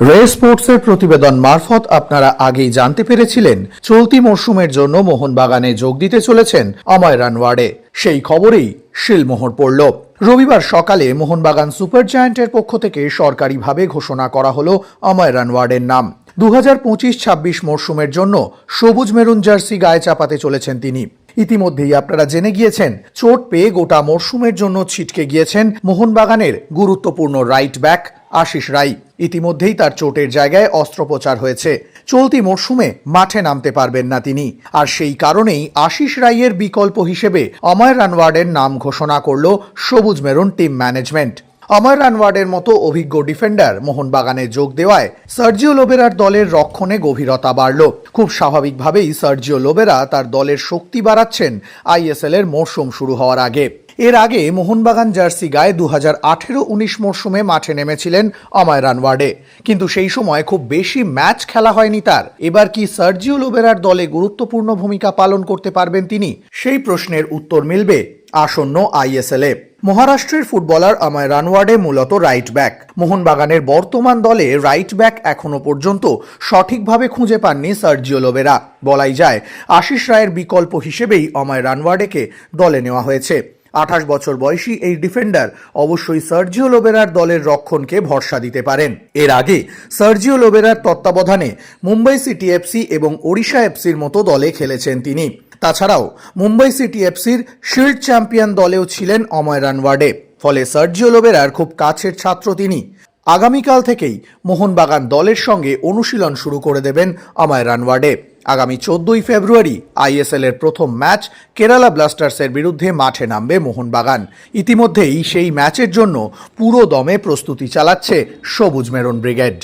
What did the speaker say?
রে স্পোর্টসের প্রতিবেদন মারফত আপনারা আগেই জানতে পেরেছিলেন চলতি মরশুমের জন্য মোহনবাগানে যোগ দিতে চলেছেন অময় রানওয়াড়ে। সেই খবরেই শিলমোহর পড়ল। রবিবার সকালে মোহনবাগান সুপার জায়ান্টের পক্ষ থেকে সরকারিভাবে ঘোষণা করা হলো অময় রানওয়াড়ের নাম। 2025-26 মরশুমের জন্য সবুজ মেরুন জার্সি গায়ে চাপাতে চলেছেন তিনি। ইতিমধ্যেই আপনারা জেনে গিয়েছেন, চোট পেয়ে গোটা মরশুমের জন্য ছিটকে গিয়েছেন মোহনবাগানের গুরুত্বপূর্ণ রাইট ব্যাক আশিস রাই। ইতিমধ্যেই তার চোটের জায়গায় অস্ত্রোপচার হয়েছে। চলতি মরশুমে মাঠে নামতে পারবেন না তিনি। আর সেই কারণেই আশিস রাইয়ের বিকল্প হিসেবে অময় রানওয়াড়ের নাম ঘোষণা করল সবুজ মেরুন টিম ম্যানেজমেন্ট। অময় রানওয়াড়ের মতো অভিজ্ঞ ডিফেন্ডার মোহনবাগানে যোগ দেওয়ায় সার্জিও লোবেরার দলের রক্ষণে গভীরতা বাড়ল। খুব স্বাভাবিকভাবেই সার্জিও লোবেরা তার দলের শক্তি বাড়াচ্ছেন আইএসএল এর মরশুম শুরু হওয়ার আগে। এর আগে মোহনবাগান জার্সি গায়ে 2018-19 মরশুমে মাঠে নেমেছিলেন অময় রানওয়াড়ে, কিন্তু সেই সময় খুব বেশি ম্যাচ খেলা হয়নি তার। এবার কি সার্জিও লোবেরার দলে গুরুত্বপূর্ণ ভূমিকা পালন করতে পারবেন তিনি? সেই প্রশ্নের উত্তর মিলবে আসন্ন আইএসএল এ। মহারাষ্ট্রের ফুটবলার অময় রানওয়াড়ে মূলত রাইট ব্যাক। মোহনবাগানের বর্তমান দলে রাইট ব্যাক এখনো পর্যন্ত সঠিকভাবে খুঁজে পাননি সার্জিও লোবেরা। বলাই যায় আশিস রায়ের বিকল্প হিসেবেই অময় রানওয়াড়েকে দলে নেওয়া হয়েছে। 28 বছর বয়সী এই ডিফেন্ডার অবশ্যই সার্জিও লোবেরার দলের রক্ষণকে ভরসা দিতে পারেন। এর আগে সার্জিও লোবেরার তত্ত্বাবধানে মুম্বাই সিটি এফসি এবং ওড়িশা এফসির মতো দলে খেলেছেন তিনি। তাছাড়াও মুম্বাই সিটি এফসির শিল্ড চ্যাম্পিয়ন দলেও ছিলেন অময় রানওয়াড়ে। ফলে সার্জিও লোবেরার খুব কাছের ছাত্র তিনি। আগামীকাল থেকেই মোহনবাগান দলের সঙ্গে অনুশীলন শুরু করে দেবেন অময় রানওয়াড়ে। আগামী 14ই ফেব্রুয়ারি আইএসএল এর প্রথম ম্যাচ কেরালা ব্লাস্টার্সের বিরুদ্ধে মাঠে নামবে মোহনবাগান। ইতিমধ্যেই সেই ম্যাচের জন্য পুরো দমে প্রস্তুতি চালাচ্ছে সবুজ মেরুন ব্রিগেড।